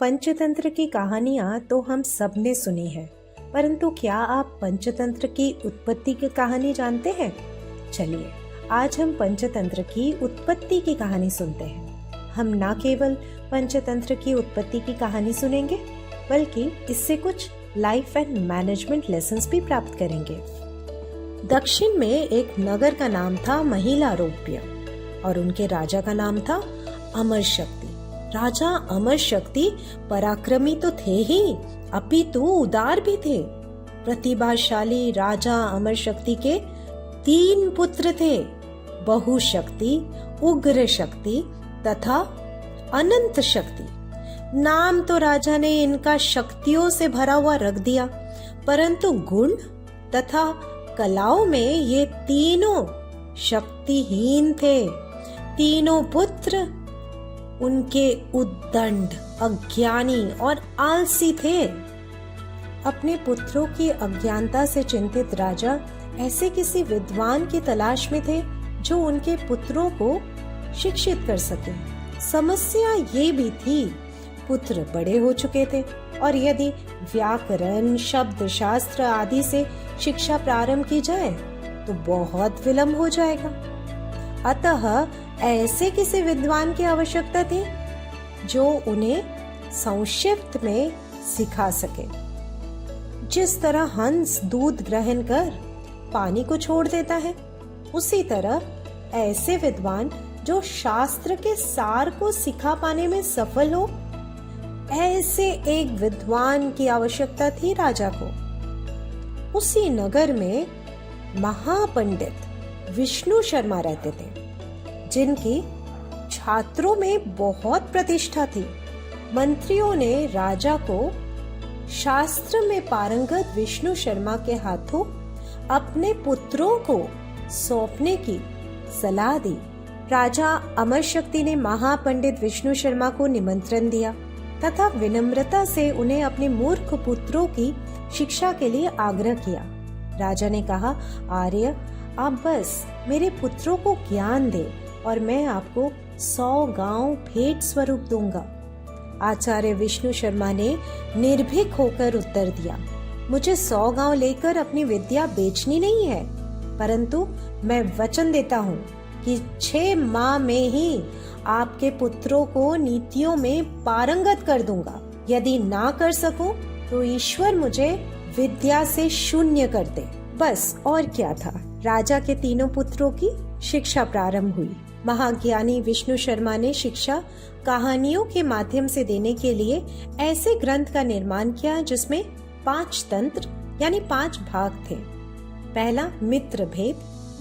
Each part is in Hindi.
पंचतंत्र की कहानियाँ तो हम सब ने सुनी है, परंतु क्या आप पंचतंत्र की उत्पत्ति की कहानी जानते हैं? चलिए आज हम पंचतंत्र की उत्पत्ति की कहानी सुनते हैं। हम न केवल पंचतंत्र की उत्पत्ति की कहानी सुनेंगे, बल्कि इससे कुछ लाइफ एंड मैनेजमेंट लेसन्स भी प्राप्त करेंगे। दक्षिण में एक नगर का नाम था महिलारोप्य और उनके राजा का नाम था अमर शक्ति। राजा अमर शक्ति पराक्रमी तो थे ही, अपितु उदार भी थे। प्रतिभाशाली राजा अमर शक्ति के 3 पुत्र थे, बहुशक्ति, उग्र शक्ति तथा अनंत शक्ति। नाम तो राजा ने इनका शक्तियों से भरा हुआ रख दिया, परंतु गुण तथा कलाओं में ये तीनों शक्तिहीन थे। तीनों पुत्र उनके उद्दंड, अज्ञानी और आलसी थे। अपने पुत्रों की अज्ञानता से चिंतित राजा ऐसे किसी विद्वान की तलाश में थे जो उनके पुत्रों को शिक्षित कर सके। समस्या ये भी थी, पुत्र बड़े हो चुके थे और यदि व्याकरण, शब्द शास्त्र आदि से शिक्षा प्रारंभ की जाए तो बहुत विलंब हो जाएगा। अतः ऐसे किसी विद्वान की आवश्यकता थी जो उन्हें संक्षिप्त में सिखा सके। जिस तरह हंस दूध ग्रहण कर पानी को छोड़ देता है, उसी तरह ऐसे विद्वान जो शास्त्र के सार को सिखा पाने में सफल हो, ऐसे एक विद्वान की आवश्यकता थी राजा को। उसी नगर में महापंडित विष्णु शर्मा रहते थे, जिनकी छात्रों में बहुत प्रतिष्ठा थी। मंत्रियों ने राजा को शास्त्र में पारंगत विष्णु शर्मा के हाथों अपने पुत्रों को सौंपने की सलाह दी। राजा अमर शक्ति ने महापंडित विष्णु शर्मा को निमंत्रण दिया तथा विनम्रता से उन्हें अपने मूर्ख पुत्रों की शिक्षा के लिए आग्रह किया। राजा ने कहा, आर्य, आप बस मेरे पुत्रों को ज्ञान दे और मैं आपको 100 गांव भेंट स्वरूप दूंगा। आचार्य विष्णु शर्मा ने निर्भीक होकर उत्तर दिया, मुझे 100 गांव लेकर अपनी विद्या बेचनी नहीं है, परंतु मैं वचन देता हूँ कि 6 माह में ही आपके पुत्रों को नीतियों में पारंगत कर दूंगा। यदि ना कर सकूं तो ईश्वर मुझे विद्या से शून्य कर दे। बस और क्या था। राजा के तीनों पुत्रों की शिक्षा प्रारंभ हुई। महाज्ञानी विष्णु शर्मा ने शिक्षा कहानियों के माध्यम से देने के लिए ऐसे ग्रंथ का निर्माण किया जिसमें 5 तंत्र यानी 5 भाग थे। पहला मित्र भेद,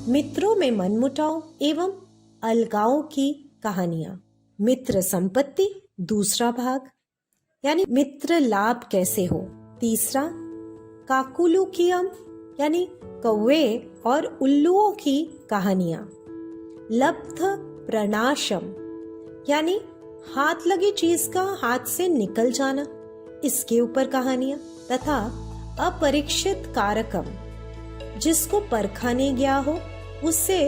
मित्रों में मनमुटाव एवं अलगाव की कहानियां। मित्र संपत्ति दूसरा भाग यानी मित्र लाभ कैसे हो। तीसरा काकुलुकियम यानी कौवे और उल्लुओं की कहानियां। लब्ध प्रणाशम यानी हाथ लगी चीज का हाथ से निकल जाना, इसके ऊपर कहानियां। तथा अपरीक्षित कारकम, जिसको परखा नहीं गया हो उससे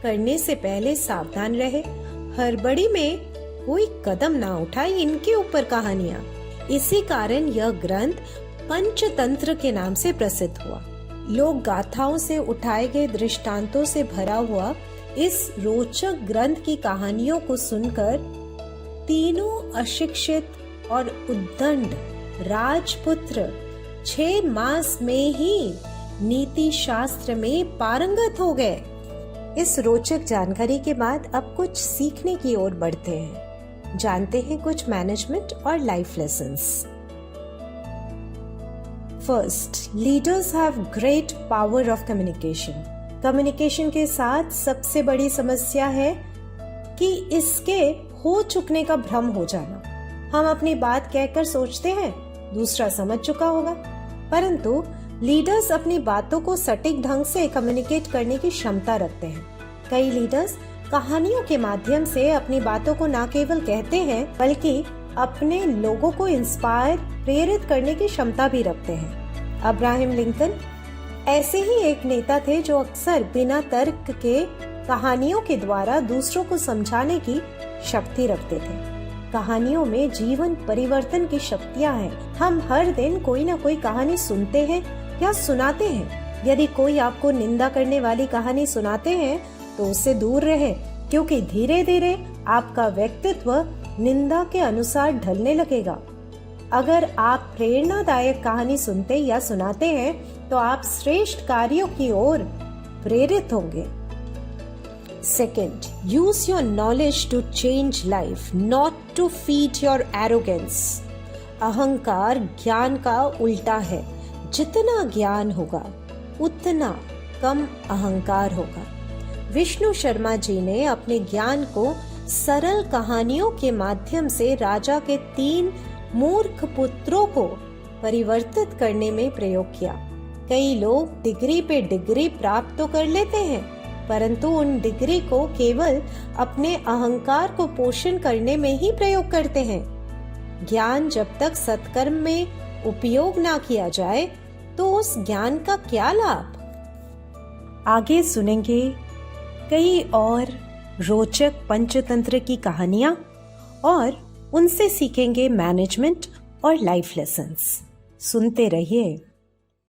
करने से पहले सावधान रहे, हड़बड़ी में कोई कदम ना उठाए, इनके ऊपर कहानियां। इसी कारण यह ग्रंथ पंचतंत्र के नाम से प्रसिद्ध हुआ। लोक गाथाओं से उठाए गए दृष्टांतों से भरा हुआ इस रोचक ग्रंथ की कहानियों को सुनकर तीनों अशिक्षित और उद्दंड राजपुत्र 6 मास में ही नीति शास्त्र में पारंगत हो गए। इस रोचक जानकारी के बाद अब कुछ सीखने की ओर बढ़ते हैं। जानते हैं कुछ मैनेजमेंट और life lessons. First, leaders have great power of communication. Communication के साथ सबसे बड़ी समस्या है कि इसके हो चुकने का भ्रम हो जाना। हम अपनी बात कहकर सोचते हैं दूसरा समझ चुका होगा, परंतु लीडर्स अपनी बातों को सटीक ढंग से कम्युनिकेट करने की क्षमता रखते हैं। कई लीडर्स कहानियों के माध्यम से अपनी बातों को न केवल कहते हैं बल्कि अपने लोगों को इंस्पायर, प्रेरित करने की क्षमता भी रखते हैं। अब्राहम लिंकन ऐसे ही एक नेता थे जो अक्सर बिना तर्क के कहानियों के द्वारा दूसरों को समझाने की शक्ति रखते थे। कहानियों में जीवन परिवर्तन की शक्तियाँ हैं। हम हर दिन कोई ना कोई कहानी सुनते हैं या सुनाते हैं। यदि कोई आपको निंदा करने वाली कहानी सुनाते हैं तो उससे दूर रहे, क्योंकि धीरे धीरे आपका व्यक्तित्व निंदा के अनुसार ढलने लगेगा। अगर आप प्रेरणादायक कहानी सुनते या सुनाते हैं तो आप श्रेष्ठ कार्यों की ओर प्रेरित होंगे। Second, use your knowledge to change life, not to feed your arrogance. अहंकार ज्ञान का उल्टा है। जितना ज्ञान होगा उतना कम अहंकार होगा। विष्णु शर्मा जी ने अपने ज्ञान को सरल कहानियों के माध्यम से राजा के 3 मूर्ख पुत्रों को परिवर्तित करने में प्रयोग किया। कई लोग डिग्री पे डिग्री प्राप्त तो कर लेते हैं, परंतु उन डिग्री को केवल अपने अहंकार को पोषण करने में ही प्रयोग करते हैं। ज्ञान जब तक सत्कर्म में उपयोग ना किया जाए तो उस ज्ञान का क्या लाभ। आगे सुनेंगे कई और रोचक पंचतंत्र की कहानियां और उनसे सीखेंगे मैनेजमेंट और लाइफ लेसन्स। सुनते रहिए।